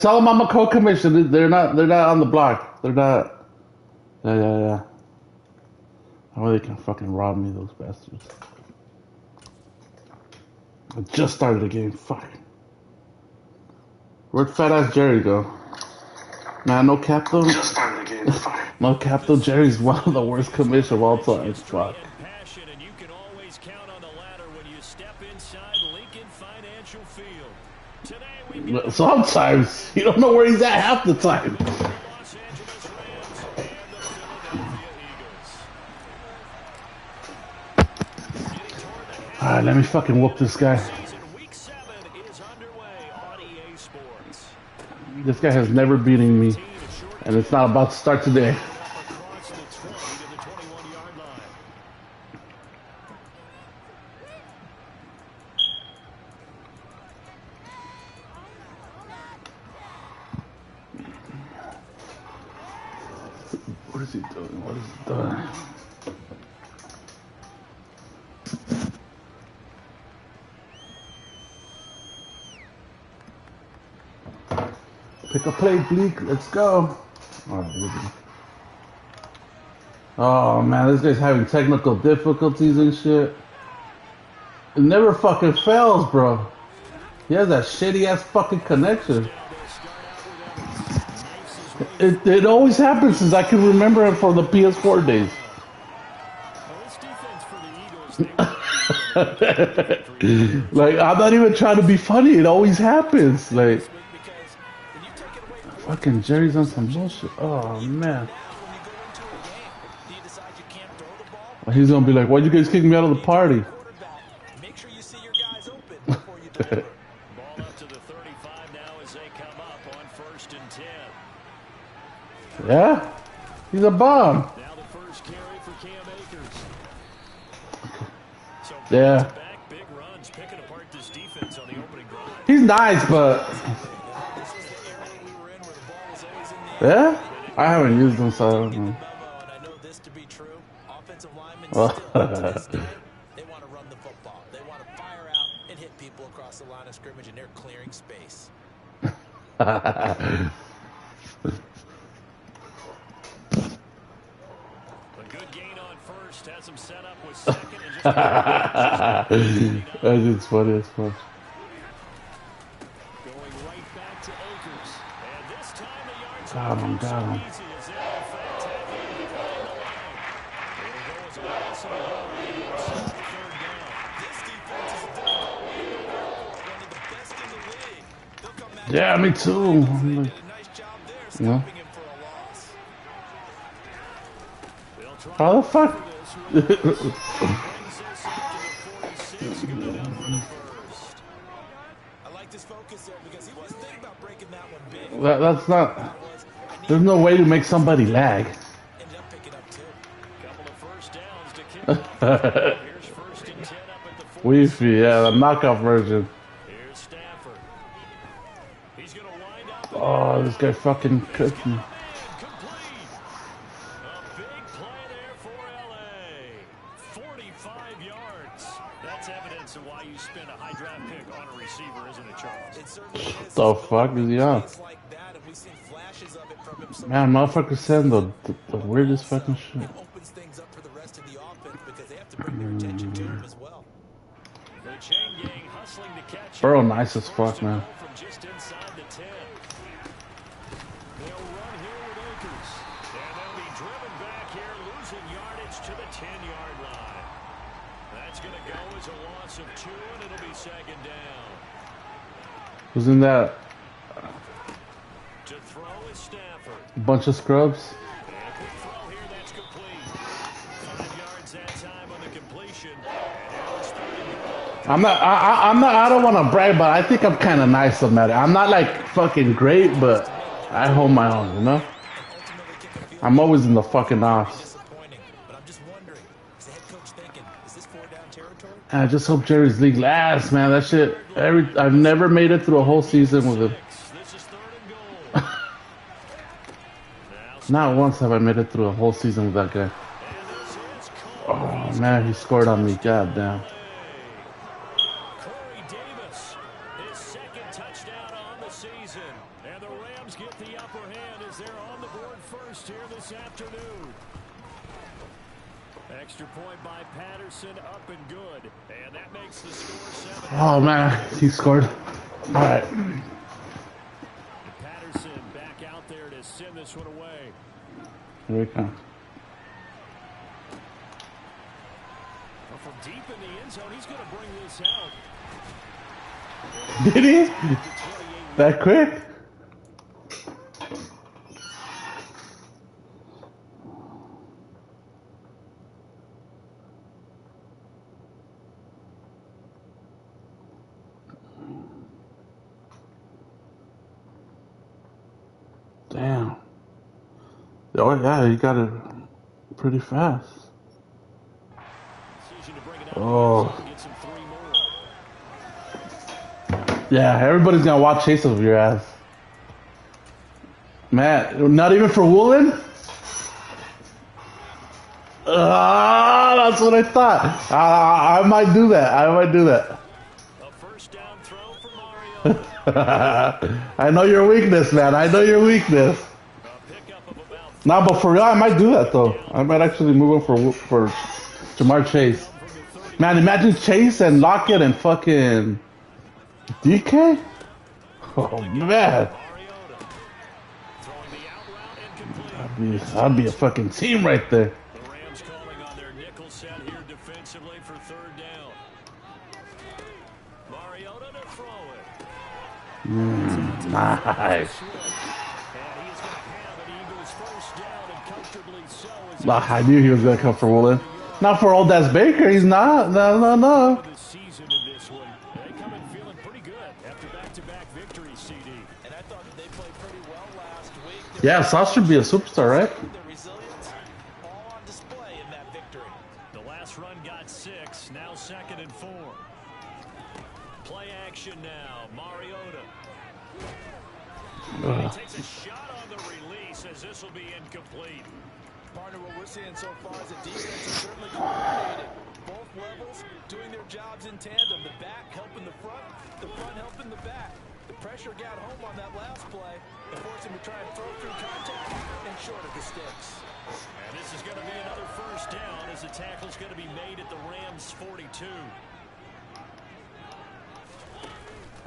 Tell them I'm a co-commission. They're not. They're not on the block. They're not. Yeah, yeah, yeah. How they can fucking rob me, those bastards. I just started the game. Fuck. Where'd fat ass Jerry go? Man, no cap though. Just started the game. Fuck. No cap though. Jerry's one of the worst commissions of all time. Fuck. And you can always count on the ladder when you step inside Lincoln Financial Field. Today Sometimes you don't know where he's at half the time. Los Angeles Rams and the Philadelphia Eagles. Alright, let me fucking whoop this guy. Week 7 is underway on EA Sports. This guy has never beaten me, and it's not about to start today. What is he doing? What is he doing? Pick a play, Bleak. Let's go. Alright, oh man, this guy's having technical difficulties and shit. It never fucking fails, bro. He has that shitty ass fucking connection. It always happens since I can remember it from the PS4 days. Like, I'm not even trying to be funny. It always happens. Like, fucking Jerry's on some bullshit. Oh, man. He's gonna be like, why'd you guys kick me out of the party? Make sure you see your guys open before you throw it. Ball up to the 35 now as they come up on 1st and 10. Yeah? He's a bomb. Now the first carry for Cam Akers. So yeah. Back, big runs, picking apart this defense on the opening drive. He's nice, but yeah, I haven't used him, so I don't know. I know this to be true. Offensive linemen Well, they want to run the football. They want to fire out and hit people across the line of scrimmage, and they're clearing space. Good gain on first, has him set up with second. And that's just funny as fuck. Going right back to Akers. And this time the yards Got him, got him. Yeah, me too. Yeah. How the fuck? That's not. There's no way to make somebody lag. Wi-Fi, yeah, the knockoff version. Oh, this guy fucking cooked me. The fuck is he on? Man, motherfucker said the weirdest fucking shit. Burrow nice as fuck, man. Who's in that? Bunch of scrubs. I'm not. I'm not. I don't want to brag, but I think I'm kind of nice on Madden. I'm not like fucking great, but I hold my own. You know. I'm always in the fucking offs. I just hope Jerry's league lasts, man. That shit. I've never made it through a whole season with him. Not once have I made it through a whole season with that guy. Oh man, he scored on me. God damn. Rams get the upper hand as they're on the board first here this afternoon. Extra point by Patterson, up and good. And that makes the score 7. Oh, man. He scored. All right. Patterson back out there to send this one away. Here we come. Well, from deep in the end zone, he's going to bring this out. Did he? That quick? Damn. Oh, yeah, he got it pretty fast. Oh. Yeah, everybody's going to watch Chase of your ass. Man, not even for Woolen? That's what I thought. I might do that. I might do that. A first down throw for Mario. I know your weakness, man. I know your weakness. Nah, but for real, I might do that though. I might actually move him for Jamar Chase. Man, imagine Chase and Lockett and fucking DK. Oh man, that'd be a fucking team right there. The Rams calling on their nickel set here defensively for third down. Mariota to throw it. Nice. I knew he was going to come for Woolen. Not for old Des Baker. He's not. No. Yeah, Sauce should be a superstar, right? The last run got 6. Now 2nd and 4. Play action now. Mariota. He takes a shot on the release as this will be incomplete. Partner, what we're seeing so far is the defense is certainly coordinated. Both levels doing their jobs in tandem. The back helping the front helping the back. The pressure got home on that last play and forced him to try and throw through contact and short of the sticks. And this is going to be another first down as the tackle's going to be made at the Rams' 42.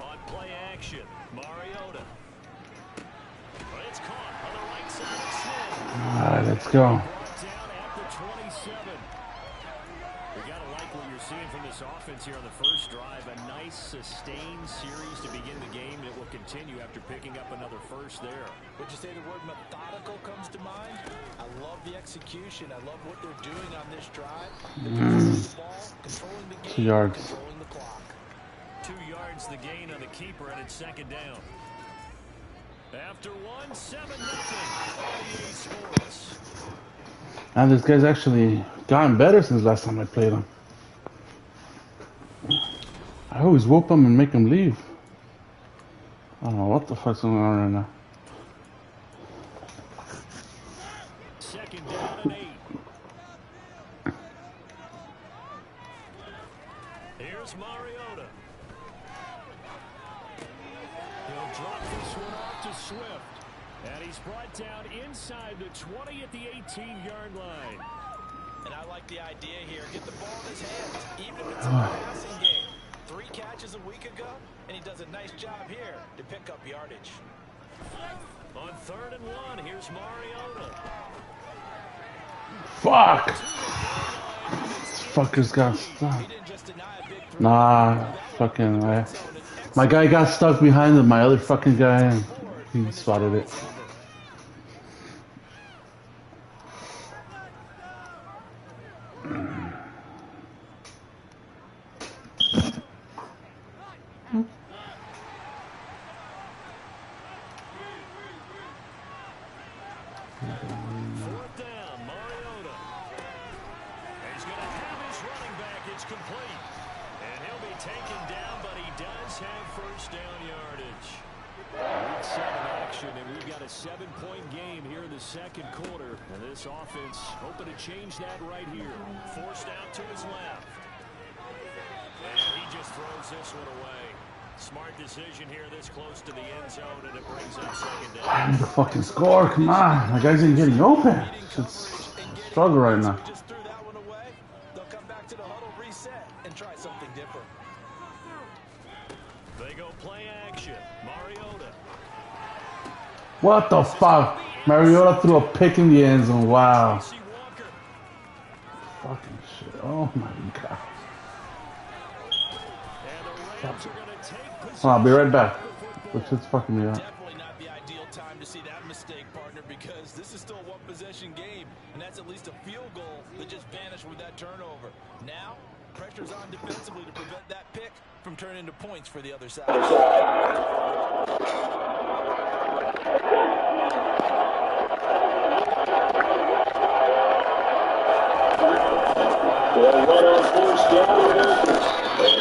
On play action, Mariota. It's caught on the right side of Smith. All right, let's go. Down at the 27. We got to like what you're seeing from this offense here on the first drive. A nice sustained series to begin the game that will continue after picking up another first there. Would you say the word methodical comes to mind? I love the execution. I love what they're doing on this drive. The ball, controlling the game, 2 yards. controlling the clock. 2 yards the gain on the keeper, and it's 2nd down. After 7-0. Sports. And this guy's actually gotten better since last time I played him. I always whoop him and make him leave. I don't know what the fuck's going on right now. 2nd down and 8. Here's Mariota. He'll drop this one off to Swift. And he's brought down inside the 20 at the 18-yard line. And I like the idea here. Get the ball in his hands, even if it's in the passing game. 3 catches a week ago, and he does a nice job here to pick up yardage. On 3rd and 1, here's Mariota. Fuck! This fucker's got stuck. Nah, fucking. My guy got stuck behind my other fucking guy, and he spotted it. Change that right here. Forced out to his left. And he just throws this one away. Smart decision here this close to the end zone, and it brings up second down. I need to fucking score. Come on. My guys ain't getting open. It's a struggle right now. Just threw that one away. They'll come back to the huddle, reset, and try something different. They go play action. Mariota. What the fuck? Mariota threw a pick in the end zone. Wow. Fucking shit. Oh my god. I'll be right back. Which is fucking me up. Definitely not the ideal time to see that mistake, partner, because this is still a one-possession game, and that's at least a field goal that just vanished with that turnover. Now, pressure's on defensively to prevent that pick from turning into points for the other side. Well, right on first down,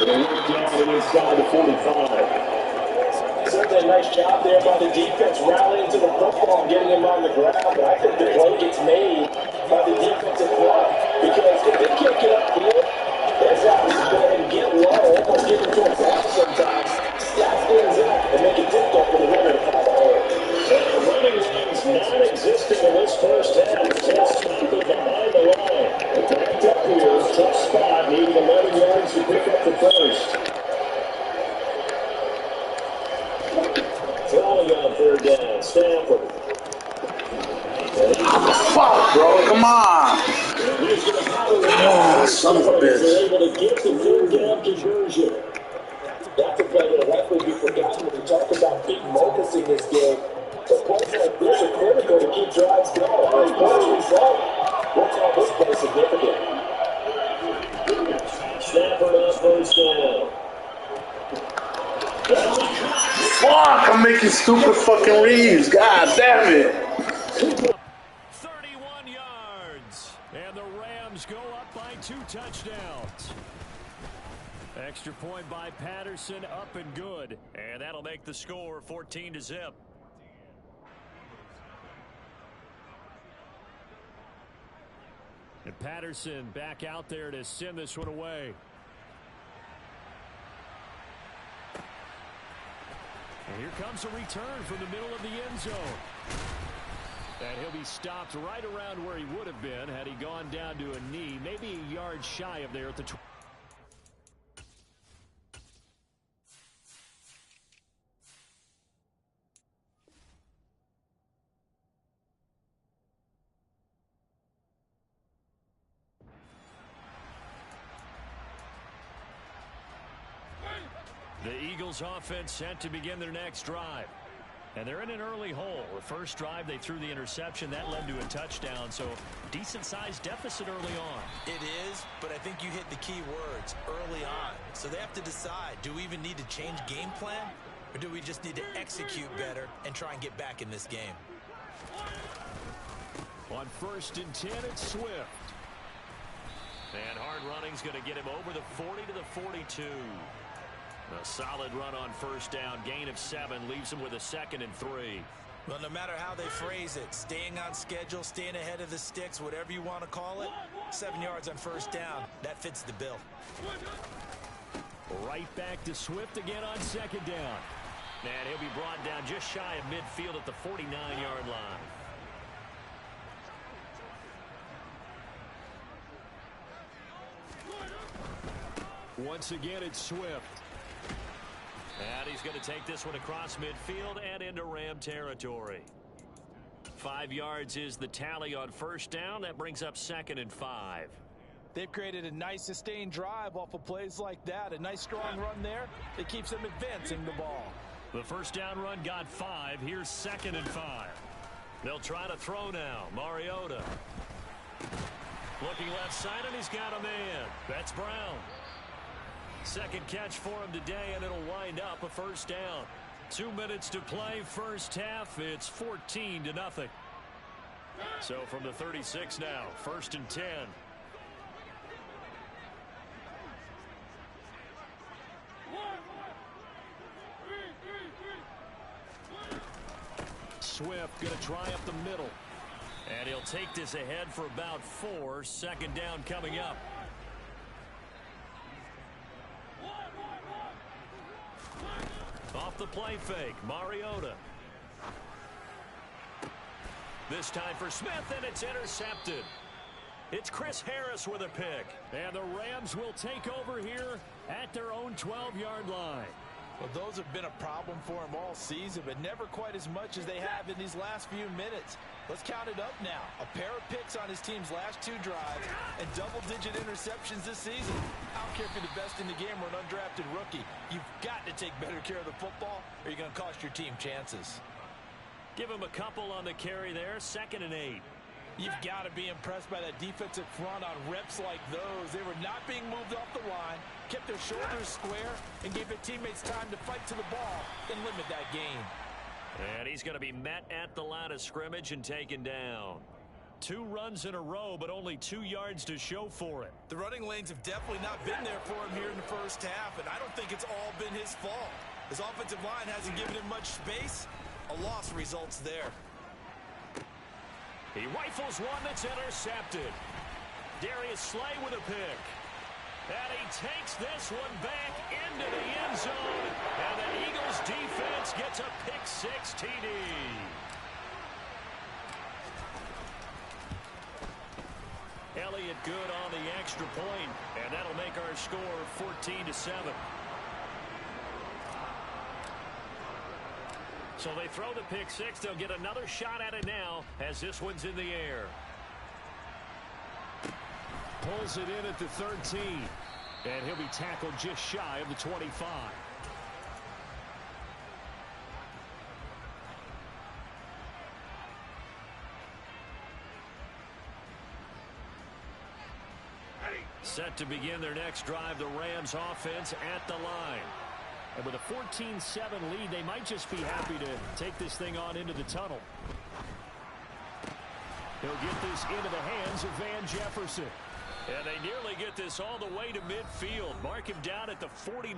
down inside the 45. Certainly a nice job there by the defense, rallying to the football and getting him on the ground. But I think the play gets made by the defensive front, because if they can't get upfield, that's how we go ahead and get low, almost get into a block sometimes, stack things up, and make it difficult for the runner to follow home. The running lane's non-existent in this first half. Just behind the line. Backed up here, tough spot, needing 11 yards to pick up the first. Throwing on third down, Stanford. Fuck, bro, come on. Oh, son of a bitch. Able to get the third down conversion. That's a play that'll likely be forgotten when we talk about big moments in this game. But plays like this are critical to keep drives going. As a result, we'll call this play significant. Stanford on first down. Fuck, I'm making stupid fucking reads. God damn it. 31 yards. And the Rams go up by 2 touchdowns. Extra point by Patterson, up and good. And that'll make the score 14-0. And Patterson back out there to send this one away. And here comes a return from the middle of the end zone. And he'll be stopped right around where he would have been had he gone down to a knee, maybe a yard shy of there at the 20. The Eagles offense set to begin their next drive. And they're in an early hole. The first drive, they threw the interception. That led to a touchdown, so decent-sized deficit early on. It is, but I think you hit the key words, early on. So they have to decide, do we even need to change game plan, or do we just need to execute better and try and get back in this game? On 1st and 10, it's Swift. And hard running's going to get him over the 40 to the 42. A solid run on first down, gain of 7, leaves him with a 2nd and 3. Well, no matter how they phrase it, staying on schedule, staying ahead of the sticks, whatever you want to call it, 7 yards on first down, that fits the bill. Right back to Swift again on 2nd down. And he'll be brought down just shy of midfield at the 49-yard line. Once again, it's Swift. And he's going to take this one across midfield and into Ram territory. 5 yards is the tally on first down. That brings up 2nd and 5. They've created a nice sustained drive off of plays like that. A nice strong run there that keeps them advancing the ball. The first down run got 5. Here's 2nd and 5. They'll try to throw now. Mariota. Looking left side, and he's got a man. That's Brown. Second catch for him today, and it'll wind up a first down. 2 minutes to play first half. It's 14-0. So from the 36 now, 1st and 10. Swift going to try up the middle. And he'll take this ahead for about 4. 2nd down coming up. play fake. Mariota. This time for Smith, and it's intercepted. It's Chris Harris with a pick. And the Rams will take over here at their own 12-yard line. Well, those have been a problem for him all season, but never quite as much as they have in these last few minutes. Let's count it up now. A pair of picks on his team's last 2 drives and double-digit interceptions this season. I don't care if you're the best in the game or an undrafted rookie. You've got to take better care of the football or you're going to cost your team chances. Give him a couple on the carry there. 2nd and 8. You've got to be impressed by that defensive front on reps like those. They were not being moved off the line, kept their shoulders square, and gave their teammates time to fight to the ball and limit that gain. And he's going to be met at the line of scrimmage and taken down. 2 runs in a row, but only 2 yards to show for it. The running lanes have definitely not been there for him here in the first half, and I don't think it's all been his fault. His offensive line hasn't given him much space. A loss results there. He rifles one that's intercepted. Darius Slay with a pick. And he takes this one back into the end zone. And the Eagles defense gets a pick-6 TD. Elliott good on the extra point, and that'll make our score 14-7. So they throw the pick-6. They'll get another shot at it now as this one's in the air. Pulls it in at the 13. And he'll be tackled just shy of the 25. Set to begin their next drive, the Rams offense at the line. And with a 14-7 lead, they might just be happy to take this thing on into the tunnel. He'll get this into the hands of Van Jefferson. And they nearly get this all the way to midfield. Mark him down at the 49.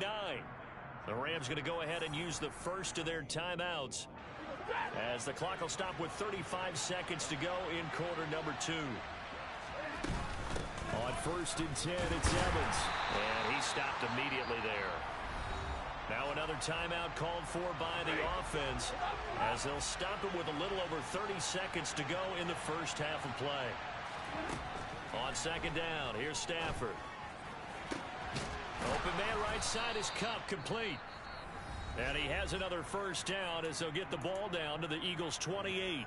The Rams going to go ahead and use the first of their timeouts, as the clock will stop with 35 seconds to go in quarter number 2. On 1st and 10, it's Evans. And he stopped immediately there. Now another timeout called for by the offense, as they'll stop it with a little over 30 seconds to go in the first half of play. On 2nd down, here's Stafford. Open man right side is Cup, complete. And he has another first down as they'll get the ball down to the Eagles' 28.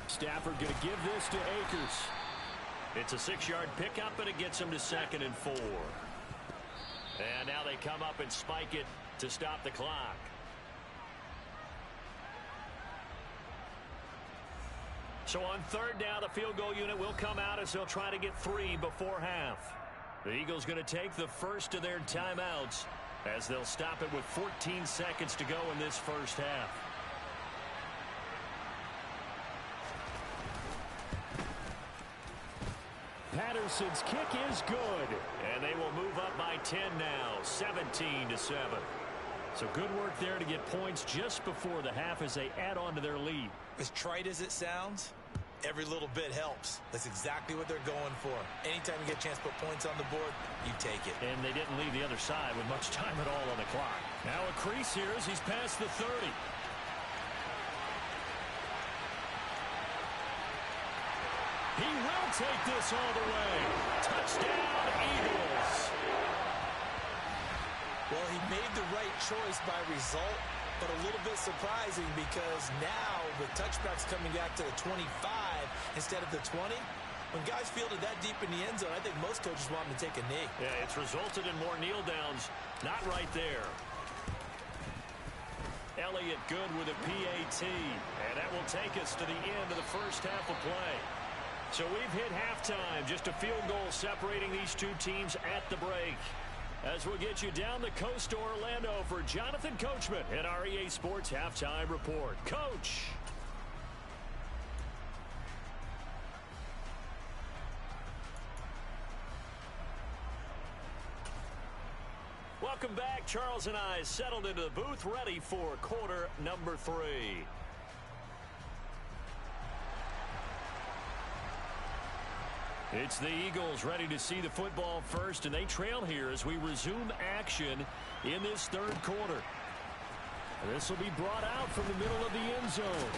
Stafford going to give this to Akers. It's a 6-yard pickup, and it gets him to 2nd and 4. And now they come up and spike it to stop the clock. So on 3rd down, the field goal unit will come out as they'll try to get 3 before half. The Eagles going to take the first of their timeouts as they'll stop it with 14 seconds to go in this first half. Patterson's kick is good, and they will move up by 10 now, 17-7. So good work there to get points just before the half as they add on to their lead. As trite as it sounds, every little bit helps. That's exactly what they're going for. Anytime you get a chance to put points on the board, you take it. And they didn't leave the other side with much time at all on the clock. Now a crease here as he's past the 30. He will take this all the way. Touchdown, Eagles. Well, he made the right choice by result, but a little bit surprising because now with touchbacks coming back to the 25 instead of the 20, when guys fielded that deep in the end zone, I think most coaches want them to take a knee. Yeah, it's resulted in more kneel downs. Not right there. Elliott good with a PAT, and that will take us to the end of the first half of play. So we've hit halftime, just a field goal separating these two teams at the break. As we'll get you down the coast to Orlando for Jonathan Coachman at our EA Sports Halftime Report. Coach. Welcome back. Charles and I settled into the booth, ready for quarter number 3. It's the Eagles ready to see the football first, and they trail here as we resume action in this third quarter. This will be brought out from the middle of the end zone.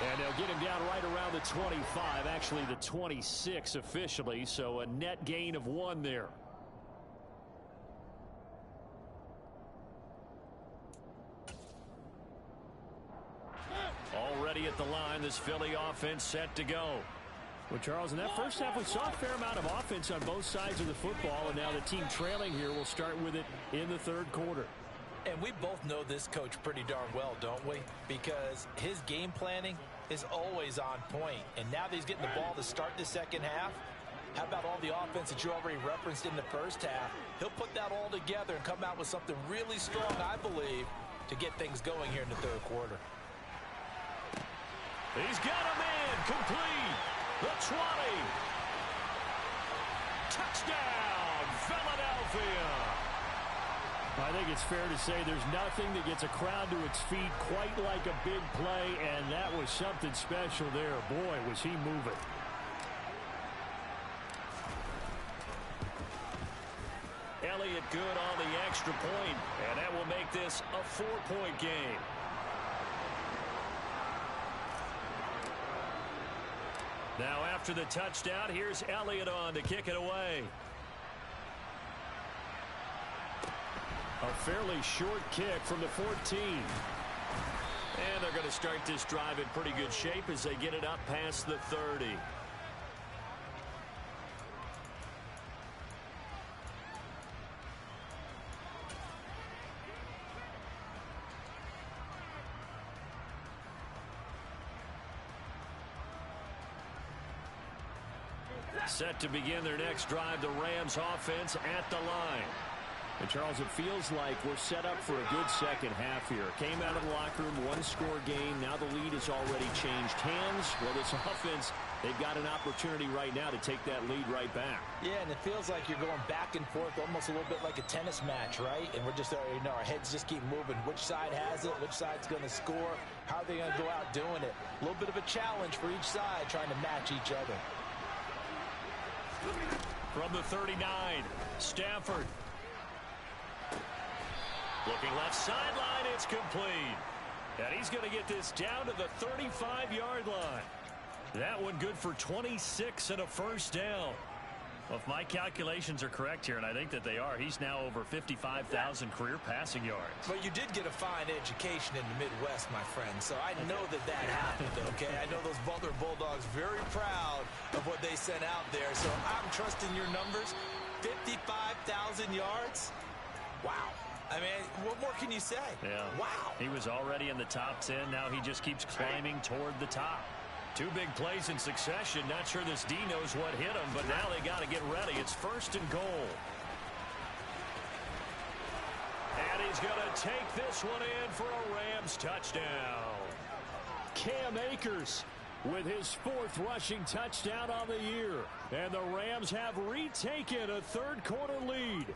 And they'll get him down right around the 25, actually the 26 officially, so a net gain of 1 there. Already at the line, this Philly offense set to go. Well, Charles, in that first half, we saw a fair amount of offense on both sides of the football, and now the team trailing here will start with it in the third quarter. And we both know this coach pretty darn well, don't we? Because his game planning is always on point. And now that he's getting the ball to start the second half, how about all the offense that you already referenced in the first half? He'll put that all together and come out with something really strong, I believe, to get things going here in the third quarter. He's got a man complete. The 20. Touchdown, Philadelphia. I think it's fair to say there's nothing that gets a crowd to its feet quite like a big play, and that was something special there. Boy, was he moving. Elliott good on the extra point, and that will make this a 4-point game. Now after the touchdown, here's Elliott on to kick it away. A fairly short kick from the 14. And they're going to start this drive in pretty good shape as they get it up past the 30. Set to begin their next drive, the Rams offense at the line. And Charles, it feels like we're set up for a good second half here. Came out of the locker room, 1-score game. Now the lead has already changed hands. Well, this offense, they've got an opportunity right now to take that lead right back. Yeah, and it feels like you're going back and forth, almost a little bit like a tennis match, right? And we're just, our heads just keep moving. Which side has it? Which side's going to score? How are they going to go out doing it? A little bit of a challenge for each side, trying to match each other. From the 39, Stafford. Looking left sideline, it's complete. And he's going to get this down to the 35-yard line. That one good for 26 and a first down. Well, if my calculations are correct here, and I think that they are, he's now over 55,000 career passing yards. But you did get a fine education in the Midwest, my friend, so I know that happened, okay? I know those Butler Bulldogs very proud of what they sent out there, so I'm trusting your numbers. 55,000 yards? Wow. I mean, what more can you say? Yeah. Wow. He was already in the top 10. Now he just keeps climbing toward the top. 2 big plays in succession. Not sure this D knows what hit him, but now they got to get ready. It's 1st and goal. And he's going to take this one in for a Rams touchdown. Cam Akers with his 4th rushing touchdown on the year. And the Rams have retaken a third-quarter lead.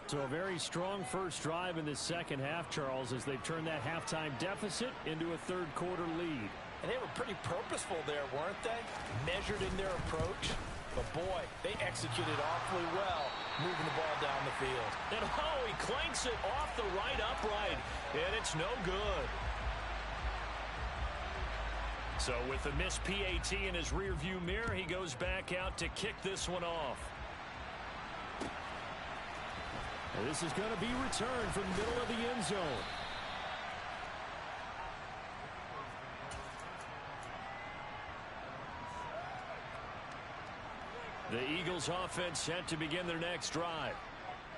So a very strong first drive in this second half, Charles, as they've turned that halftime deficit into a third-quarter lead. And they were pretty purposeful there, weren't they? Measured in their approach. But, boy, they executed awfully well moving the ball down the field. And, oh, he clanks it off the right upright, and it's no good. So with the missed PAT in his rearview mirror, he goes back out to kick this one off. And this is going to be returned from the middle of the end zone. The Eagles offense set to begin their next drive.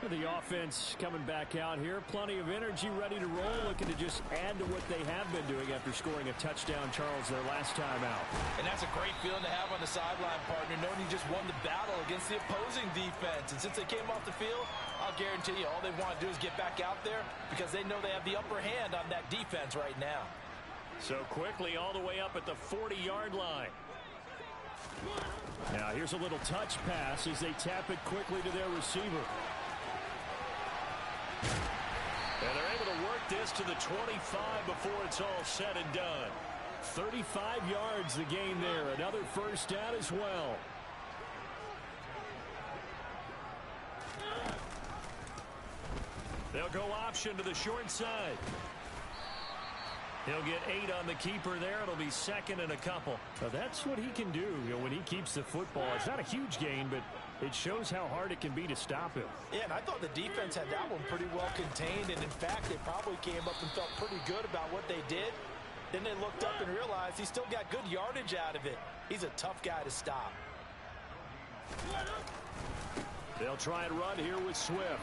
The offense coming back out here. Plenty of energy, ready to roll, looking to just add to what they have been doing after scoring a touchdown, Charles, their last time out. And that's a great feeling to have on the sideline, partner, knowing you just won the battle against the opposing defense. And since they came off the field, I'll guarantee you all they want to do is get back out there because they know they have the upper hand on that defense right now. So quickly all the way up at the 40-yard line. Now here's a little touch pass as they tap it quickly to their receiver. And they're able to work this to the 25 before it's all said and done. 35 yards the gain there. Another first down as well. They'll go option to the short side. He'll get 8 on the keeper there. It'll be second and a couple. Now that's what he can do, when he keeps the football. It's not a huge gain, but it shows how hard it can be to stop him. Yeah, and I thought the defense had that one pretty well contained. And, in fact, they probably came up and felt pretty good about what they did. Then they looked up and realized he still got good yardage out of it. He's a tough guy to stop. They'll try and run here with Swift.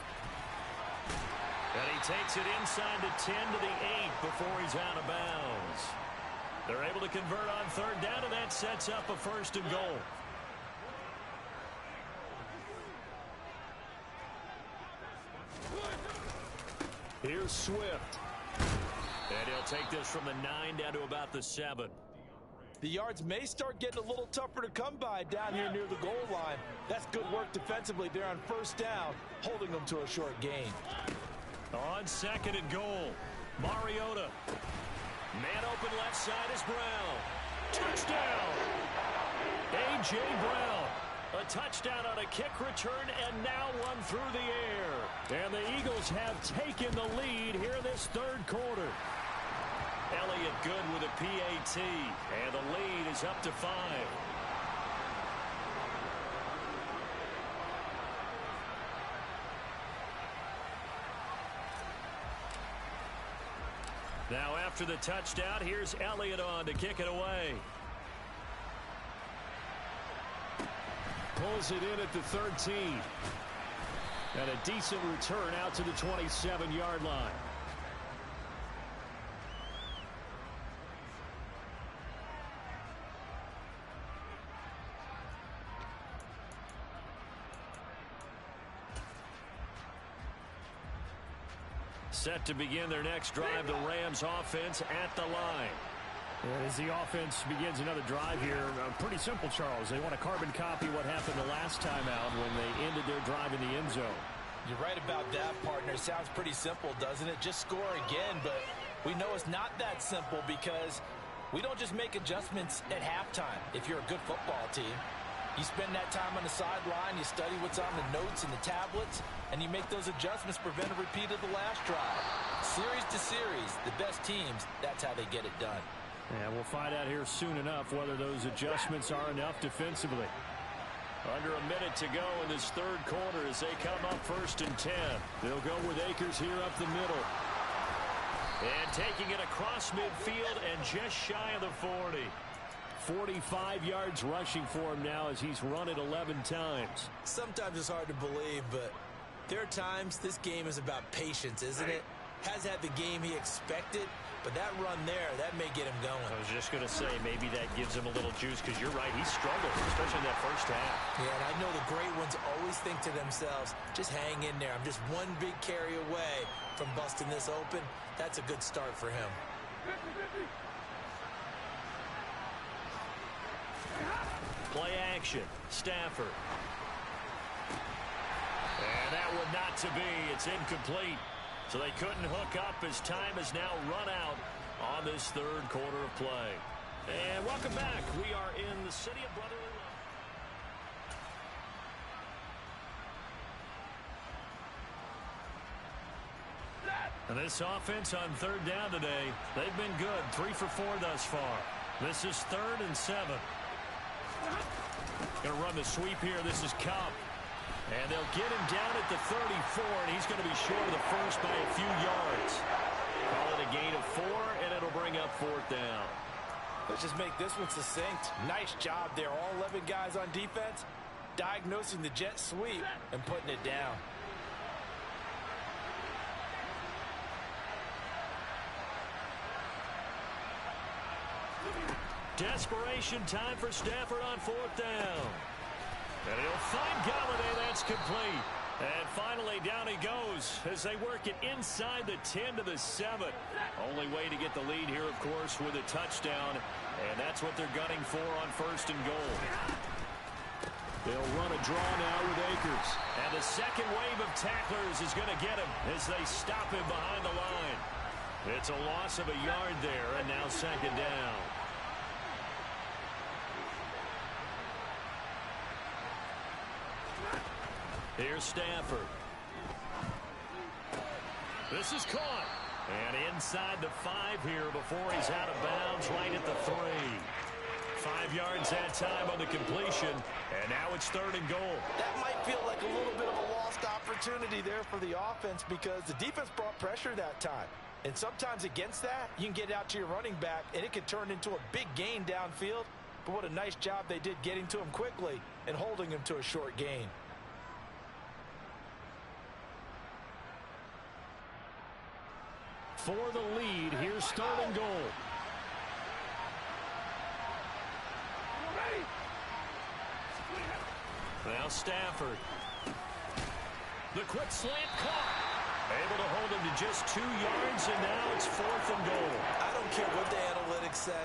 And he takes it inside the 10 to the 8 before he's out of bounds. They're able to convert on third down, and that sets up a first and goal. Here's Swift. And he'll take this from the 9 down to about the 7. The yards may start getting a little tougher to come by down here near the goal line. That's good work defensively there on first down, holding them to a short gain. On second and goal, Mariota. Man open left side is Brown. Touchdown! A.J. Brown. A touchdown on a kick return and now one through the air. And the Eagles have taken the lead here in this third quarter. Elliott good with a PAT. And the lead is up to 5. Now after the touchdown, here's Elliott on to kick it away. Pulls it in at the 13. And a decent return out to the 27-yard line. Set to begin their next drive, the Rams offense at the line. And as the offense begins another drive here, pretty simple, Charles. They want to carbon copy what happened the last time out when they ended their drive in the end zone. You're right about that, partner. Sounds pretty simple, doesn't it? Just score again, but we know it's not that simple because we don't just make adjustments at halftime if you're a good football team. You spend that time on the sideline, you study what's on the notes and the tablets, and you make those adjustments to prevent a repeat of the last drive. Series to series, the best teams, that's how they get it done. And we'll find out here soon enough whether those adjustments are enough defensively. Under a minute to go in this third quarter as they come up first and 10. They'll go with Akers here up the middle. And taking it across midfield and just shy of the 40. 45 yards rushing for him now as he's run it 11 times. Sometimes it's hard to believe, but there are times this game is about patience, isn't it? Has had the game he expected, but that run there, that may get him going. I was just going to say, maybe that gives him a little juice because you're right, he struggled, especially in that first half. Yeah, and I know the great ones always think to themselves, just hang in there. I'm just one big carry away from busting this open. That's a good start for him. Play action. Stafford. And that one not to be. It's incomplete. So they couldn't hook up as time has now run out on this third quarter of play. And welcome back. We are in the city of brotherly love. And this offense on third down today, they've been good. 3 for 4 thus far. This is 3rd and 7. Going to run the sweep here. This is Cobb. And they'll get him down at the 34, and he's going to be short of the first by a few yards. Call it a gain of 4, and it'll bring up 4th down. Let's just make this one succinct. Nice job there. All 11 guys on defense diagnosing the jet sweep and putting it down. Desperation time for Stafford on 4th down. And he'll find Galladay. That's complete. And finally, down he goes as they work it inside the 10 to the 7. Only way to get the lead here, of course, with a touchdown. And that's what they're gunning for on 1st and goal. They'll run a draw now with Akers. And the second wave of tacklers is going to get him as they stop him behind the line. It's a loss of a yard there, and now 2nd down. Here's Stafford. This is caught. And inside the 5 here before he's out of bounds right at the 3. 5 yards that time on the completion. And now it's 3rd and goal. That might feel like a little bit of a lost opportunity there for the offense because the defense brought pressure that time. And sometimes against that, you can get out to your running back, and it could turn into a big gain downfield. But what a nice job they did getting to him quickly and holding him to a short gain. For the lead, here's 3rd and goal. Now Stafford. The quick slant caught. Able to hold him to just 2 yards, and now it's 4th and goal. I don't care what the analytics say.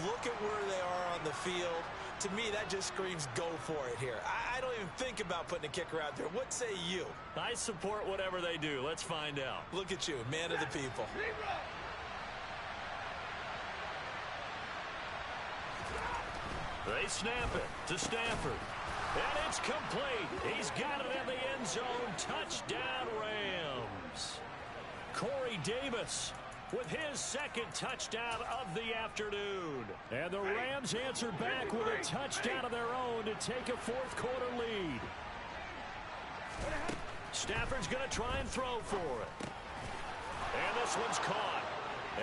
Look at where they are on the field. To me, that just screams go for it here. I don't even think about putting a kicker out there. What say you? I support whatever they do. Let's find out. Look at you, man of the people. They snap it to Stafford. And it's complete. He's got it in the end zone. Touchdown, Rams. Corey Davis with his 2nd touchdown of the afternoon. And the Rams answer back with a touchdown of their own to take a 4th quarter lead. Stafford's going to try and throw for it. And this one's caught.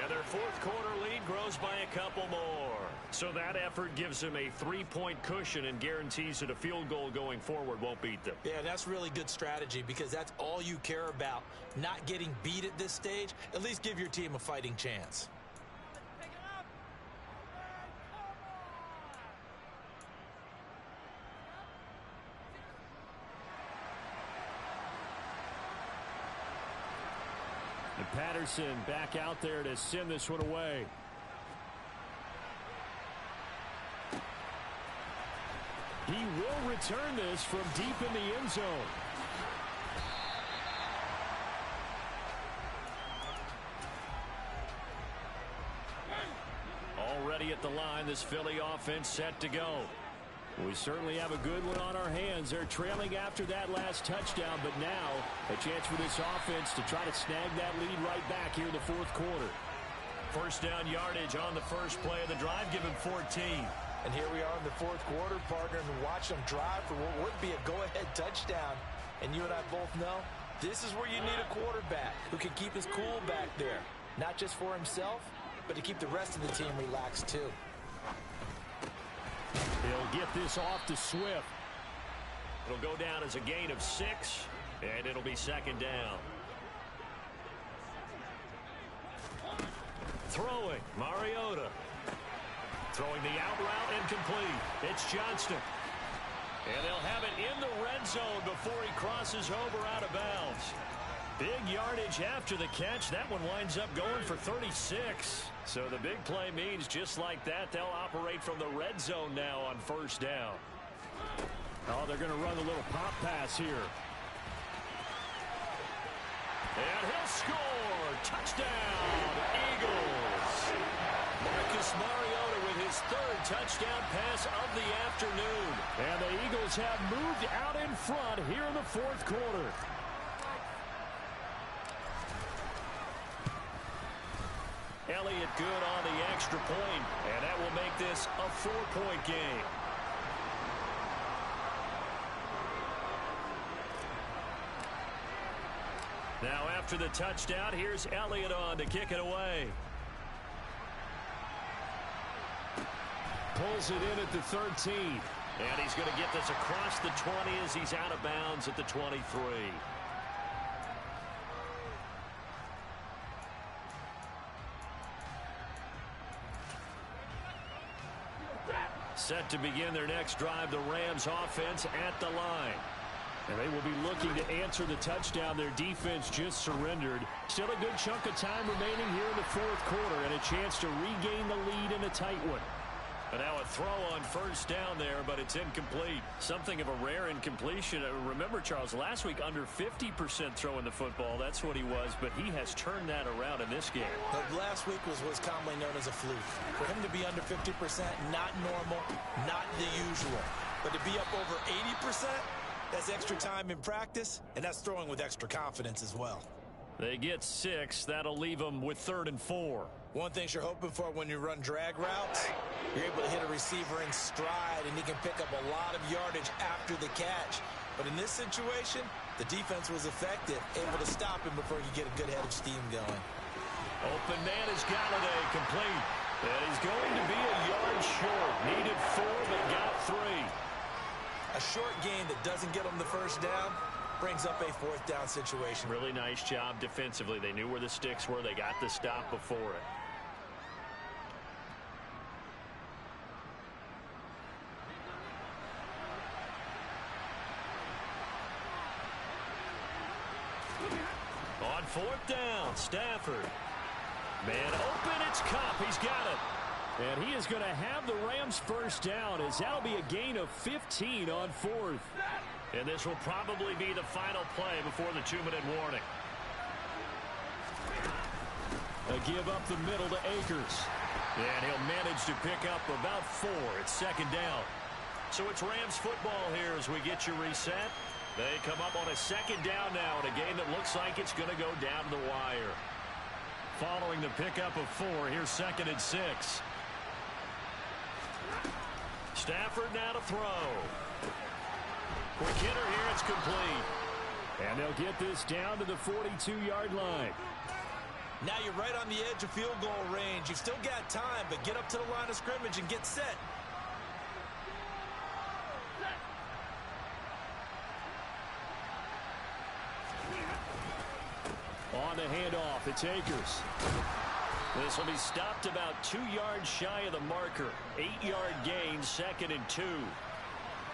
And their 4th quarter lead grows by a couple more. So that effort gives them a 3-point cushion and guarantees that a field goal going forward won't beat them. Yeah, that's really good strategy because that's all you care about. Not getting beat at this stage. At least give your team a fighting chance. And Patterson back out there to send this one away. He will return this from deep in the end zone. Already at the line, this Philly offense set to go. We certainly have a good one on our hands. They're trailing after that last touchdown, but now a chance for this offense to try to snag that lead right back here in the 4th quarter. 1st down yardage on the first play of the drive, give him 14. And here we are in the 4th quarter, partner, and watch them drive for what would be a go-ahead touchdown. And you and I both know this is where you need a quarterback who can keep his cool back there. Not just for himself, but to keep the rest of the team relaxed too. He'll get this off to Swift. It'll go down as a gain of 6, and it'll be 2nd down. Throwing, Mariota. Throwing the out route incomplete. It's Johnston. And they'll have it in the red zone before he crosses over out of bounds. Big yardage after the catch. That one winds up going for 36. So the big play means just like that, they'll operate from the red zone now on 1st down. Oh, they're going to run a little pop pass here. And he'll score. Touchdown, Eagles. Marcus Mariota with his 3rd touchdown pass of the afternoon. And the Eagles have moved out in front here in the 4th quarter. Elliott good on the extra point, and that will make this a 4-point game. Now after the touchdown, here's Elliott on to kick it away. Pulls it in at the 13. And he's going to get this across the 20 as he's out of bounds at the 23. Set to begin their next drive, the Rams offense at the line. And they will be looking to answer the touchdown their defense just surrendered. Still a good chunk of time remaining here in the 4th quarter and a chance to regain the lead in a tight one. But now a throw on 1st down there, but it's incomplete. Something of a rare incompletion. Remember, Charles, last week under 50% throwing the football. That's what he was, but he has turned that around in this game. But last week was what's commonly known as a fluke. For him to be under 50%, not normal, not the usual. But to be up over 80%, That's extra time in practice, and that's throwing with extra confidence as well. They get 6. That'll leave them with 3rd and 4. One thing you're hoping for when you run drag routes, you're able to hit a receiver in stride, and he can pick up a lot of yardage after the catch. But in this situation, the defense was effective, able to stop him before you get a good head of steam going. Open man is Galladay, complete. And he's going to be a yard short. Needed 4, but got 3. A short gain that doesn't get him the first down brings up a 4th down situation. Really nice job defensively. They knew where the sticks were. They got the stop before it. On 4th down, Stafford. Man open, it's Cup. He's got it. And he is going to have the Rams first down, as that'll be a gain of 15 on 4th. And this will probably be the final play before the 2-minute warning. A give up the middle to Akers. And he'll manage to pick up about 4. It's 2nd down. So it's Rams football here as we get you reset. They come up on a 2nd down now in a game that looks like it's going to go down to the wire. Following the pickup of 4, here's 2nd and 6. Stafford now to throw. Quick hitter here, it's complete. And they'll get this down to the 42-yard line. Now you're right on the edge of field goal range. You've still got time, but get up to the line of scrimmage and get set. On the handoff, it's Akers. This will be stopped about 2 yards shy of the marker. 8-yard gain, 2nd and 2.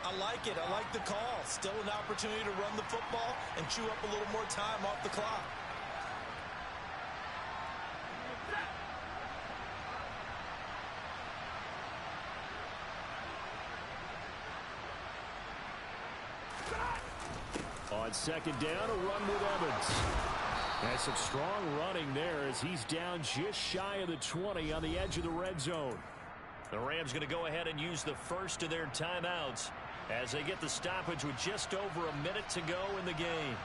I like it. I like the call. Still an opportunity to run the football and chew up a little more time off the clock. On 2nd down, a run with Evans. And some strong running there as he's down just shy of the 20 on the edge of the red zone. The Rams going to go ahead and use the first of their timeouts as they get the stoppage with just over a minute to go in the game.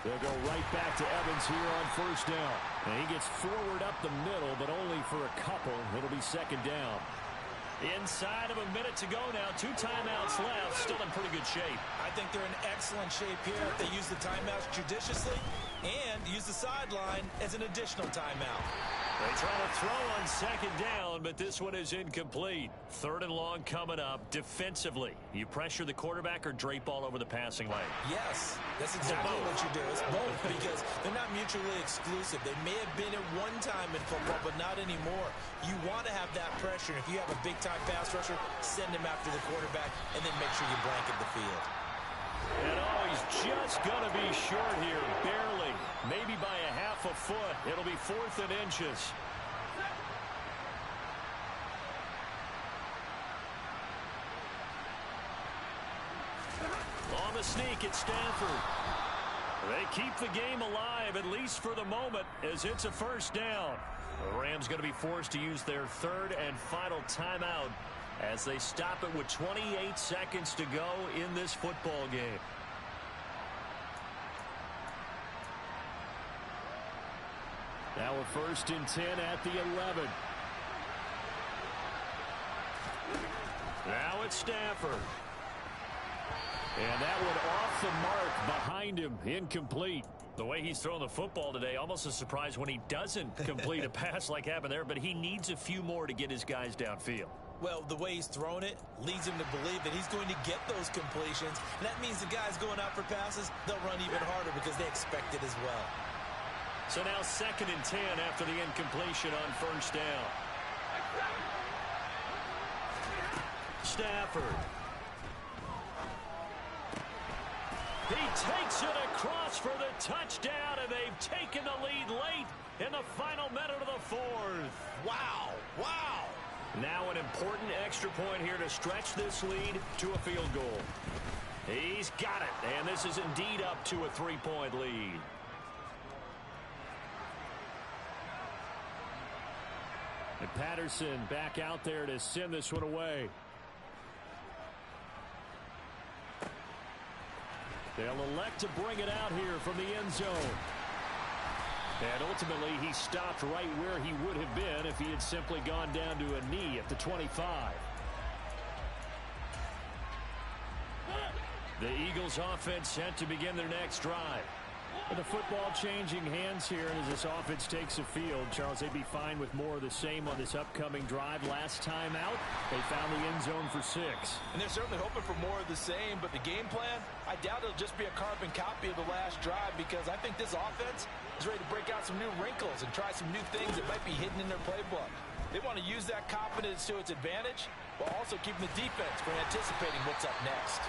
They'll go right back to Evans here on 1st down. And he gets forward up the middle, but only for a couple. It'll be 2nd down. Inside of a minute to go now. 2 timeouts left. Still in pretty good shape. I think they're in excellent shape here if they use the timeouts judiciously and use the sideline as an additional timeout. They try to throw on 2nd down, but this one is incomplete. 3rd and long coming up. Defensively, you pressure the quarterback or drape all over the passing lane? Yes, that's exactly what you do. It's both because they're not mutually exclusive. They may have been at one time in football, but not anymore. You want to have that pressure. If you have a big-time pass rusher, send him after the quarterback, and then make sure you blanket the field. And he's just going to be short here, barely, maybe by a half a foot. It'll be 4th and inches. On the sneak, it's Stafford. They keep the game alive, at least for the moment, as it's a 1st down. The Rams going to be forced to use their 3rd and final timeout as they stop it with 28 seconds to go in this football game. Now a 1st and 10 at the 11. Now it's Stafford. And that one off the mark behind him, incomplete. The way he's throwing the football today, almost a surprise when he doesn't complete a pass like happened there, but he needs a few more to get his guys downfield. Well, the way he's thrown it leads him to believe that he's going to get those completions. And that means the guys going out for passes, they'll run even harder because they expect it as well. So now 2nd and 10 after the incompletion on 1st down. Stafford. He takes it across for the touchdown, and they've taken the lead late in the final minute of the 4th. Wow, wow. Now an important extra point here to stretch this lead to a field goal. He's got it, and this is indeed up to a 3-point lead. And Patterson back out there to send this one away. They'll elect to bring it out here from the end zone. And ultimately, he stopped right where he would have been if he had simply gone down to a knee at the 25. The Eagles offense set to begin their next drive. With the football changing hands here, and as this offense takes the field, Charles, they'd be fine with more of the same on this upcoming drive. Last time out, they found the end zone for 6. And they're certainly hoping for more of the same, but the game plan, I doubt it'll just be a carbon copy of the last drive, because I think this offense is ready to break out some new wrinkles and try some new things that might be hidden in their playbook. They want to use that confidence to its advantage, while also keeping the defense from anticipating what's up next.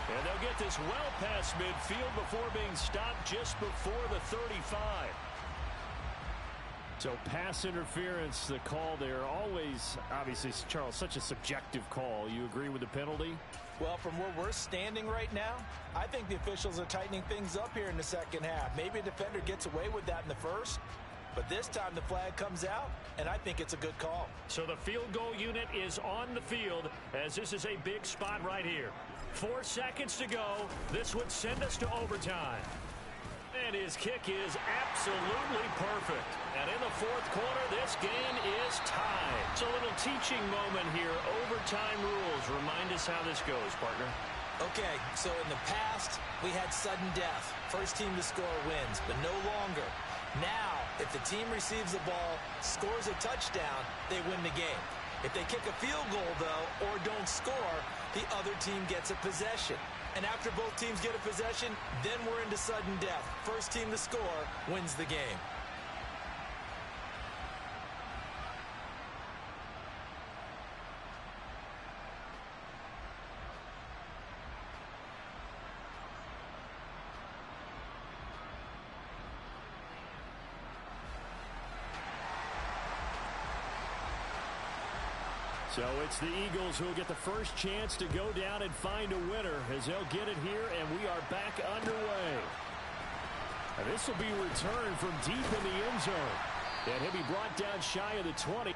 And they'll get this well past midfield before being stopped just before the 35. So pass interference, the call there. Always, obviously, Charles, such a subjective call. You agree with the penalty? Well, from where we're standing right now, I think the officials are tightening things up here in the second half. Maybe a defender gets away with that in the first, but this time the flag comes out, and I think it's a good call. So the field goal unit is on the field, as this is a big spot right here. 4 seconds to go. This would send us to overtime. And his kick is absolutely perfect. And in the fourth quarter, this game is tied. It's a little teaching moment here. Overtime rules. Remind us how this goes, partner. Okay, so in the past, we had sudden death. First team to score wins, but no longer. Now, if the team receives the ball, scores a touchdown, they win the game. If they kick a field goal, though, or don't score, the other team gets a possession. And after both teams get a possession, then we're into sudden death. First team to score wins the game. So it's the Eagles who will get the first chance to go down and find a winner as they'll get it here, and we are back underway. And this will be returned from deep in the end zone. And he'll be brought down shy of the 20.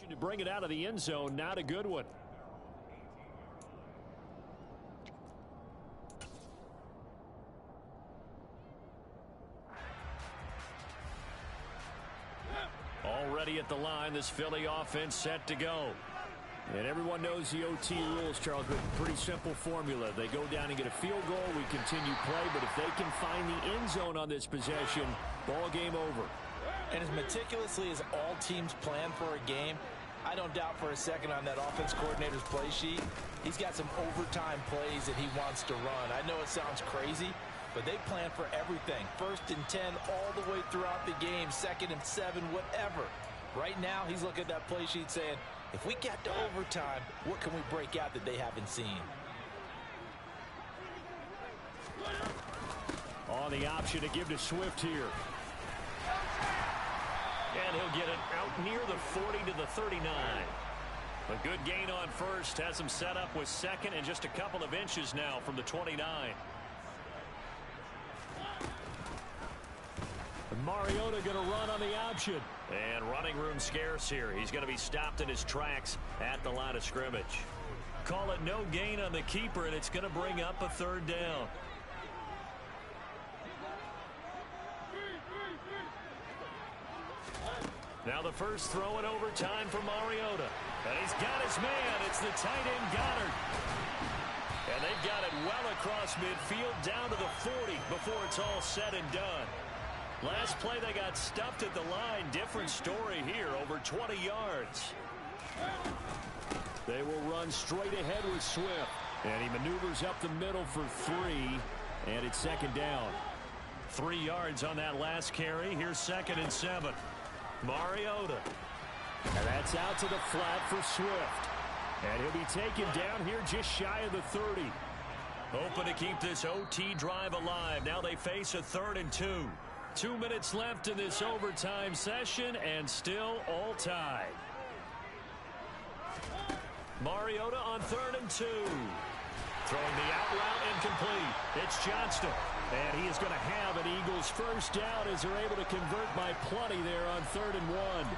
To bring it out of the end zone, not a good one. Already at the line, this Philly offense set to go. And everyone knows the OT rules, Charles, but pretty simple formula. They go down and get a field goal, we continue play, but if they can find the end zone on this possession, ball game over. And as meticulously as all teams plan for a game, I don't doubt for a second on that offense coordinator's play sheet, he's got some overtime plays that he wants to run. I know it sounds crazy, but they plan for everything. 1st and 10 all the way throughout the game, 2nd and 7, whatever. Right now, he's looking at that play sheet saying, if we get to overtime, what can we break out that they haven't seen? On the option to give to Swift here. And he'll get it out near the 40 to the 39. A good gain on first. Has him set up with 2nd and just a couple of inches now from the 29. Mariota going to run on the option. And running room scarce here. He's going to be stopped in his tracks at the line of scrimmage. Call it no gain on the keeper, and it's going to bring up a 3rd down. Now the first throw in overtime for Mariota. And he's got his man. It's the tight end Goddard. And they've got it well across midfield down to the 40 before it's all said and done. Last play they got stuffed at the line. Different story here, over 20 yards. They will run straight ahead with Swift. And he maneuvers up the middle for 3. And it's 2nd down. 3 yards on that last carry. Here's 2nd and 7. Mariota. And that's out to the flat for Swift. And he'll be taken down here just shy of the 30. Hoping to keep this OT drive alive. Now they face a 3rd and 2. 2 minutes left in this overtime session, and still all tied. Mariota on 3rd and 2. Throwing the out route incomplete. It's Johnston. And he is going to have an Eagles first down as they're able to convert by plenty there on 3rd and 1.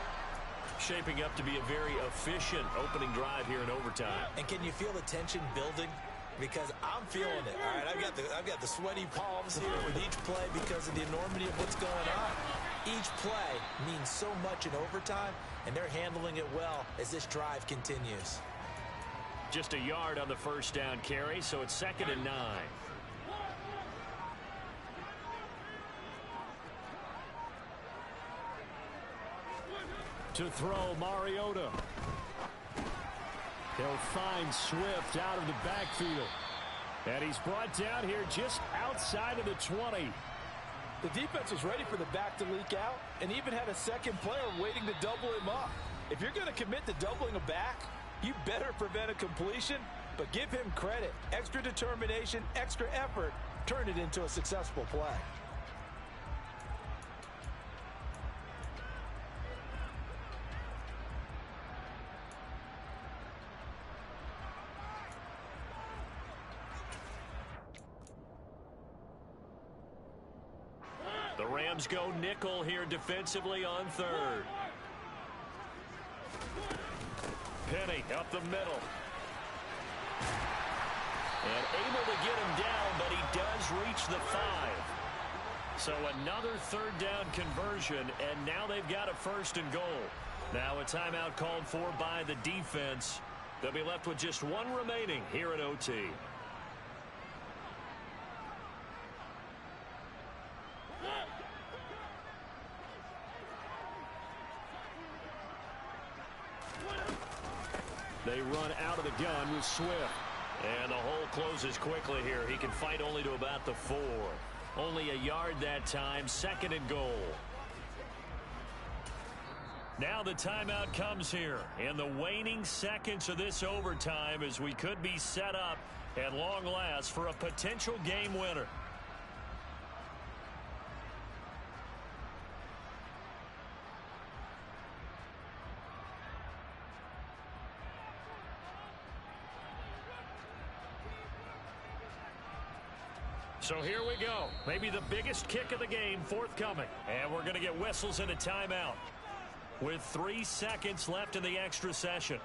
Shaping up to be a very efficient opening drive here in overtime. And can you feel the tension building? Because I'm feeling it. All right, I've got the sweaty palms here with each play because of the enormity of what's going on. Each play means so much in overtime, and they're handling it well as this drive continues. Just a yard on the first down carry, so it's 2nd and 9. To throw, Mariota. He'll find Swift out of the backfield. And he's brought down here just outside of the 20. The defense was ready for the back to leak out and even had a 2nd player waiting to double him up. If you're going to commit to doubling a back, you better prevent a completion, but give him credit. Extra determination, extra effort, turn it into a successful play. The Rams go nickel here defensively on 3rd. Penny up the middle. And able to get him down, but he does reach the 5. So another 3rd down conversion, and now they've got a 1st and goal. Now a timeout called for by the defense. They'll be left with just 1 remaining here at OT. They run out of the gun with Swift. And the hole closes quickly here. He can fight only to about the 4. Only a yard that time. 2nd and goal. Now the timeout comes here in the waning seconds of this overtime as we could be set up at long last for a potential game winner. So here we go. Maybe the biggest kick of the game forthcoming. And we're going to get whistles and a timeout. with 3 seconds left in the extra session.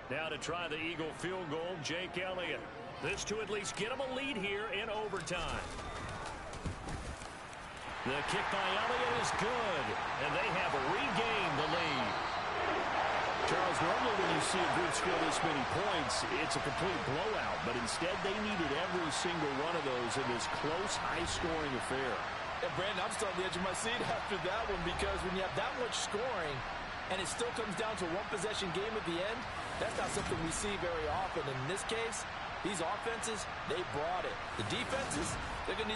Now to try the Eagle field goal, Jake Elliott. This to at least get him a lead here in overtime. The kick by Elliott is good, and they have regained the lead. Charles, normally when you see a group score this many points, it's a complete blowout, but instead they needed every single one of those in this close, high-scoring affair. And Brandon, I'm still on the edge of my seat after that one, because when you have that much scoring and it still comes down to a one-possession game at the end, that's not something we see very often. In this case, these offenses, they brought it. The defenses, they're going to need